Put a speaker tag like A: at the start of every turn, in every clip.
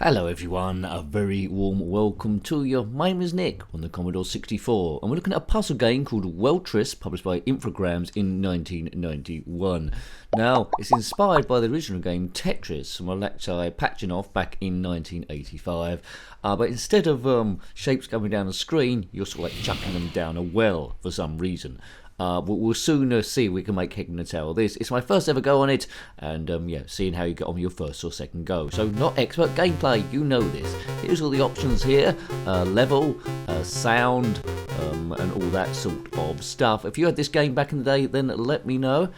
A: Hello everyone, a very warm welcome to you. My name is Nick on the Commodore 64 and we're looking at a puzzle game called Welltris, published by Infogrames in 1991. Now, it's inspired by the original game Tetris, from a lecture I patching off back in 1985. But instead of shapes coming down the screen, you're sort of like chucking them down a well for some reason. We'll soon see if we can make head and tail of this. It's my first ever go on it, and yeah, seeing how you get on with your first or second go. So not expert gameplay, you know this. Here's all the options here: level, sound, and all that sort of stuff. If you had this game back in the day, then let me know.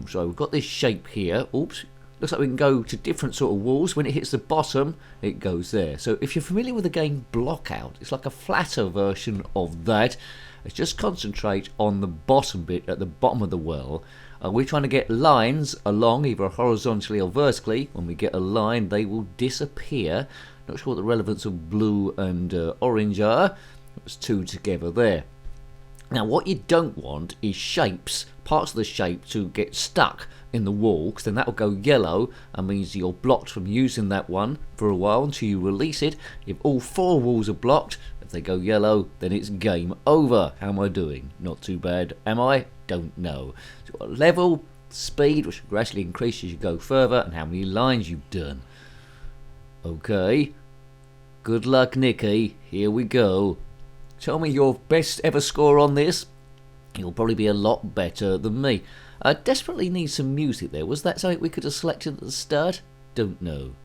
A: So we've got this shape here. Oops. Looks like we can go to different sort of walls. When it hits the bottom, it goes there. So if you're familiar with the game Blockout, it's like a flatter version of that. Let's just concentrate on the bottom bit at the bottom of the well. We're trying to get lines along, either horizontally or vertically. When we get a line, they will disappear. Not sure what the relevance of blue and orange are. It's two together there. Now, what you don't want is shapes, parts of the shape, to get stuck in the wall, because then that will go yellow and means you're blocked from using that one for a while until you release it. If all four walls are blocked, if they go yellow, then it's game over. How am I doing? Not too bad, am I? Don't know. So we've got level, speed, which gradually increases as you go further, and how many lines you've done. Okay. Good luck, Nicky. Here we go. Tell me your best ever score on this. You'll probably be a lot better than me. I desperately need some music there. Was that something we could have selected at the start? Don't know.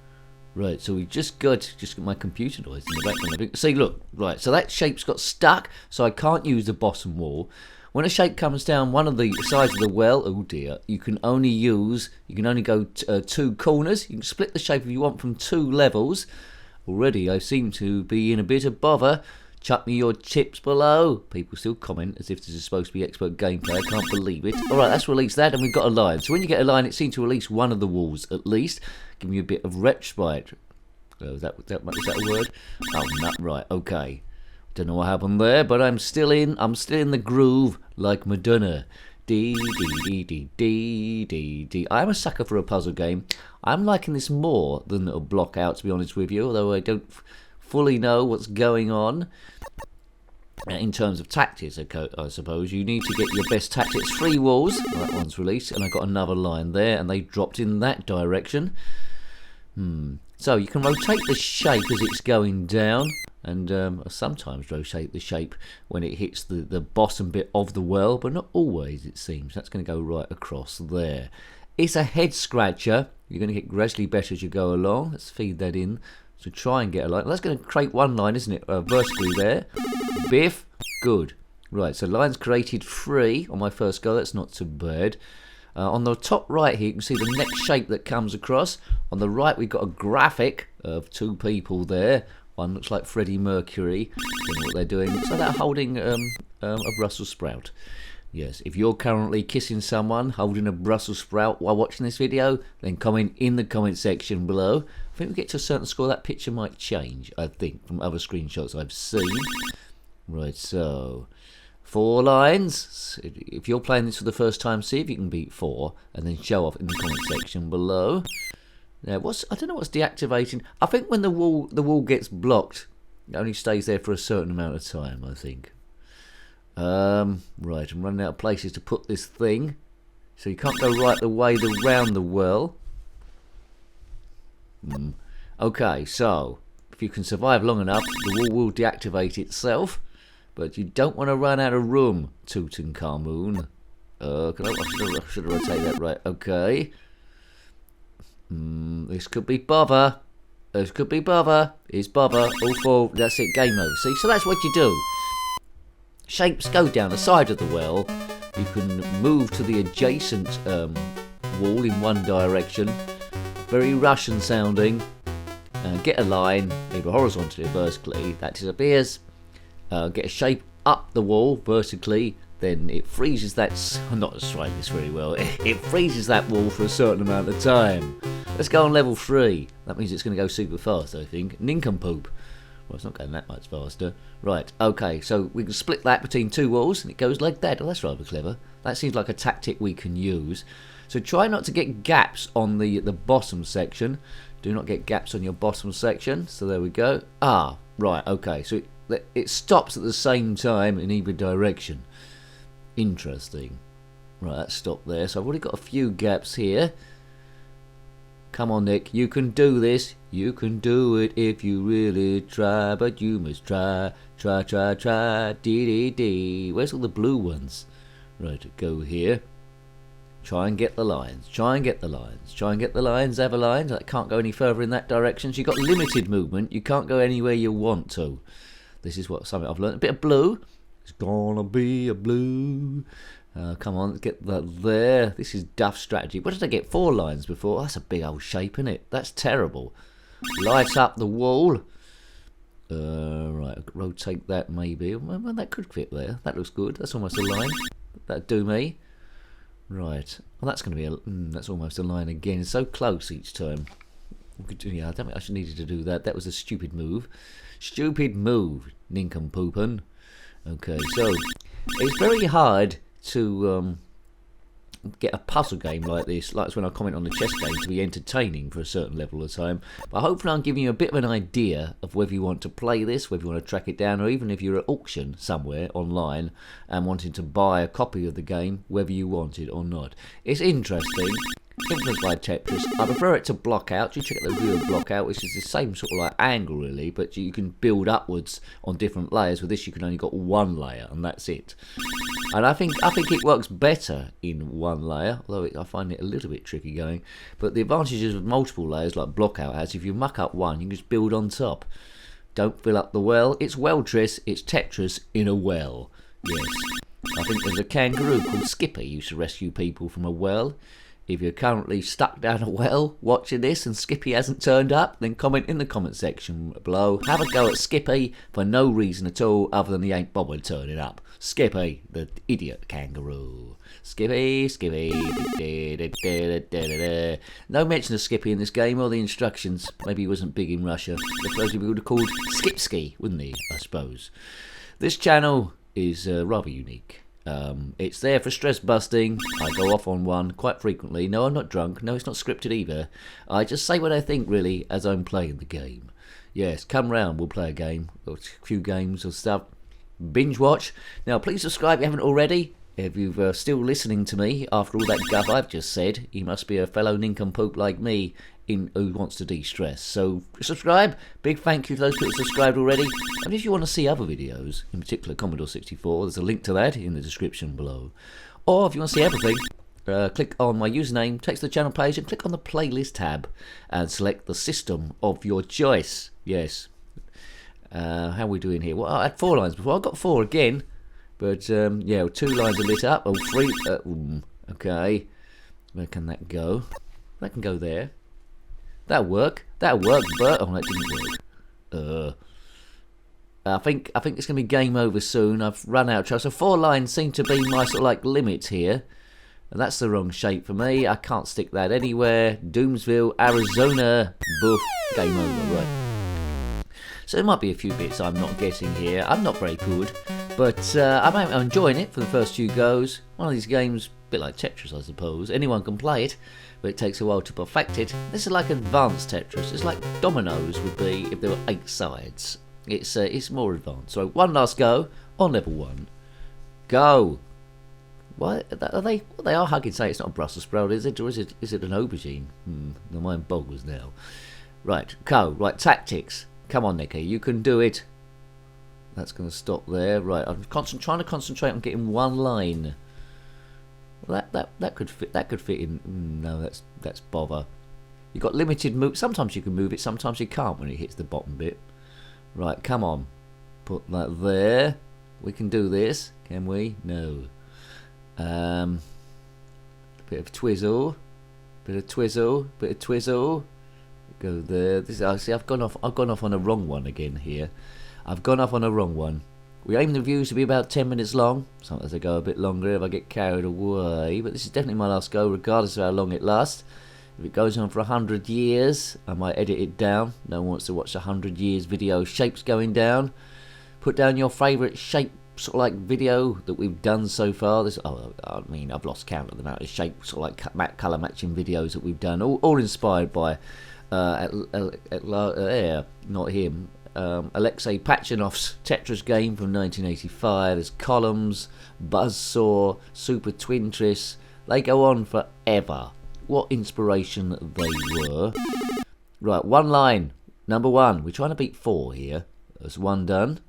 A: Right, so we just got my computer noise in the background. See, look, right, so that shape's got stuck, so I can't use the bottom wall. When a shape comes down one of the sides of the well, oh dear, you can only go two corners. You can split the shape if you want from two levels. Already I seem to be in a bit of bother. Chuck me your chips below. People still comment as if this is supposed to be expert gameplay. I can't believe it. Alright, let's release that, and we've got a line. So when you get a line, it seems to release one of the walls at least. Give me a bit of respite. Is that a word? Oh, not right. Okay. Don't know what happened there, but I'm still in the groove like Madonna. D D D D D D D. I'm a sucker for a puzzle game. I'm liking this more than a Blockout, to be honest with you, although I don't fully know what's going on. In terms of tactics, I suppose you need to get your best tactics. 3 walls, that one's released, and I got another line there, and they dropped in that direction. So you can rotate the shape as it's going down, and sometimes rotate the shape when it hits the bottom bit of the well, but not always, it seems. That's going to go right across there. It's a head scratcher. You're going to get gradually better as you go along. Let's feed that in to try and get a line. That's going to create one line, isn't it? Vertically there. Biff. Good. Right, so lines created 3 on my first go. That's not too bad. On the top right here, you can see the next shape that comes across. On the right, we've got a graphic of 2 people there. One looks like Freddie Mercury. Don't know what they're doing. Looks like they're holding a Brussels sprout. Yes, if you're currently kissing someone holding a Brussels sprout while watching this video, then comment in the comment section below. I think we get to a certain score, that picture might change, I think, from other screenshots I've seen. Right, so 4 lines. If you're playing this for the first time, see if you can beat 4, and then show off in the comment section below. Now, I don't know what's deactivating. I think when the wall gets blocked, it only stays there for a certain amount of time, I think. Right, I'm running out of places to put this thing, so you can't go right the way around the well. Okay, so if you can survive long enough, the wall will deactivate itself, but you don't want to run out of room, Tutankhamun. I should rotate that right. Okay. This could be bother. This could be bother. It's bother. All 4. That's it. Game over. See, so that's what you do. Shapes go down the side of the well. You can move to the adjacent wall in one direction. Very Russian sounding. Get a line, either horizontally or vertically. That disappears. Get a shape up the wall vertically. Then it freezes that. I'm not describing this very well. It freezes that wall for a certain amount of time. Let's go on level 3. That means it's going to go super fast, I think. Nincompoop. Well, it's not going that much faster. Right, okay, so we can split that between two walls, and it goes like that. Oh, that's rather clever. That seems like a tactic we can use. So try not to get gaps on the bottom section. Do not get gaps on your bottom section. So there we go. Ah, right, okay. So it stops at the same time in either direction. Interesting. Right, that's stopped there. So I've already got a few gaps here. Come on, Nick, you can do this. You can do it if you really try, but you must try, try, try, try, dee. Where's all the blue ones? Right, go here. Try and get the lines. Try and get the lines. Try and get the lines. Have a line. I can't go any further in that direction. So you've got limited movement. You can't go anywhere you want to. This is something I've learned. A bit of blue. It's gonna be a blue. Come on, get that there. This is Duff strategy. What did I get? 4 lines before? That's a big old shape, isn't it? That's terrible. Light up the wall. Right, rotate that maybe. Well, that could fit there. That looks good. That's almost a line. That'd do me. Right. Well, that's going to be that's almost a line again. It's so close each time. Yeah, I don't think I should needed to do that. That was a stupid move. Stupid move, nincompoopin'. Okay, so it's very hard to get a puzzle game like this, like when I comment on the chess game, to be entertaining for a certain level of time. But hopefully I'm giving you a bit of an idea of whether you want to play this, whether you want to track it down, or even if you're at auction somewhere online and wanting to buy a copy of the game, whether you want it or not. It's interesting. Influenced by Tetris. I prefer it to block out. You check out the view of block out, which is the same sort of like angle really, but you can build upwards on different layers. With this you can only got one layer and that's it. And I think it works better in one layer, although I find it a little bit tricky going. But the advantages of multiple layers like block out has, if you muck up one, you can just build on top. Don't fill up the well. It's Welltris, it's Tetris in a well. Yes. I think there's a kangaroo called Skippy who used to rescue people from a well. If you're currently stuck down a well watching this and Skippy hasn't turned up, then comment in the comment section below. Have a go at Skippy for no reason at all other than he ain't bothered turning up. Skippy, the idiot kangaroo. Skippy, Skippy. No mention of Skippy in this game or the instructions. Maybe he wasn't big in Russia. I suppose he would have called Skipski, wouldn't he? I suppose. This channel is rather unique. It's there for stress busting. I go off on one quite frequently. No, I'm not drunk. No, it's not scripted either. I just say what I think really as I'm playing the game. Yes, come round, we'll play a game, or a few games or stuff. Binge watch. Now please subscribe if you haven't already. If you're still listening to me after all that guff I've just said, you must be a fellow nincompoop like me who wants to de-stress. So subscribe. Big thank you to those people who subscribed already. And if you want to see other videos, in particular Commodore 64, there's a link to that in the description below. Or if you want to see everything, click on my username, text the channel page, and click on the playlist tab and select the system of your choice. Yes. How are we doing here? Well, I had 4 lines before. I got 4 again. But, yeah, 2 lines are lit up. Oh, 3. Okay. Where can that go? That can go there. That'll work. That'll work, but... Oh, that didn't work. I think it's going to be game over soon. I've run out of trouble. So 4 lines seem to be my sort of like limit here. And that's the wrong shape for me. I can't stick that anywhere. Doomsville, Arizona. Boof. Game over. Right. So there might be a few bits I'm not getting here. I'm not very good. But I'm enjoying it for the first few goes. One of these games, a bit like Tetris I suppose. Anyone can play it, but it takes a while to perfect it. This is like advanced Tetris. It's like dominoes would be if there were 8 sides. It's more advanced. So one last go on level 1. Go! What are they? Well, they are hugging. Say it's not a Brussels sprout, is it? Or is it an aubergine? The mind boggles now. Right, go. Right, tactics. Come on, Nicky, you can do it. That's going to stop there. Right, I'm trying to concentrate on getting one line. Well, that could fit. That could fit in. No, that's bother. You've got limited move. Sometimes you can move it. Sometimes you can't when it hits the bottom bit. Right, come on. Put that there. We can do this, can we? No. Bit of twizzle. Bit of twizzle. Bit of twizzle. Go there. This. See, I've gone off on a wrong one again here. I've gone off on a wrong one. We aim the views to be about 10 minutes long. Sometimes they go a bit longer if I get carried away. But this is definitely my last go, regardless of how long it lasts. If it goes on for 100 years, I might edit it down. No one wants to watch 100 years video shapes going down. Put down your favourite shape sort of like video that we've done so far. I've lost count of the amount of shape sort of like colour matching videos that we've done. All inspired by not him. Alexei Pachinov's Tetris game from 1985. There's Columns, Buzzsaw, Super Twintris. They go on forever. What inspiration they were. Right, one line. Number 1. We're trying to beat 4 here. There's 1 done.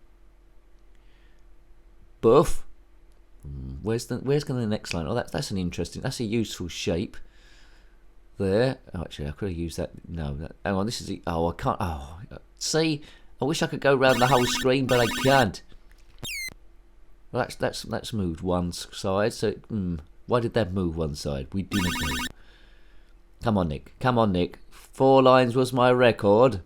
A: Buff. Where's going the next line? Oh, that's an interesting. That's a useful shape. There. Oh, actually, I could have used that. No. Hang on. This is the. Oh, I can't. Oh, see. I wish I could go around the whole screen, but I can't. Well, that's moved one side. So, why did that move one side? We didn't move. Come on, Nick. Come on, Nick. 4 lines was my record.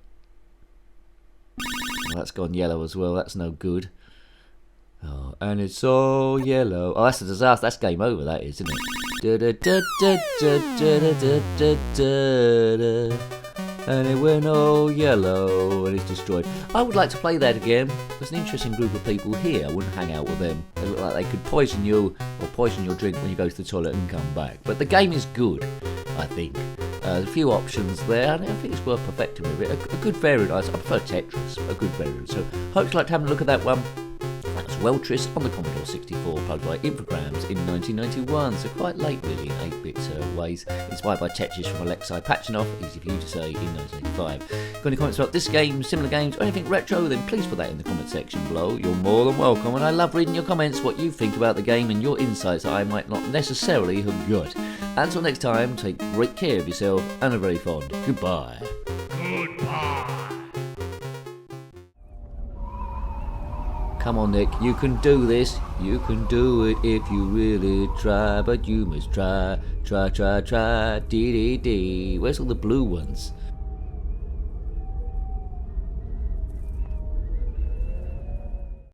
A: Well, that's gone yellow as well. That's no good. Oh, and it's all yellow. Oh, that's a disaster. That's game over, that is, isn't it? And it went all yellow and it's destroyed. I would like to play that again. There's an interesting group of people here. I wouldn't hang out with them. They look like they could poison you or poison your drink when you go to the toilet and come back. But the game is good, I think. There's a few options there, and I think it's worth perfecting with it. A good variant. I prefer Tetris, a good variant. So, hope you like to have a look at that one. That's Welltris on the Commodore 64, plugged by Infogrames in 1991. So quite late, really, in 8-bit ways. Inspired by Tetris from Alexei Pachinov, easy for you to say, in 1985. Got any comments about this game, similar games, or anything retro? Then please put that in the comment section below. You're more than welcome, and I love reading your comments, what you think about the game, and your insights that I might not necessarily have got. Until next time, take great care of yourself, and a very fond goodbye. Come on, Nick, you can do this. You can do it if you really try, but you must try, dee dee dee. Where's all the blue ones?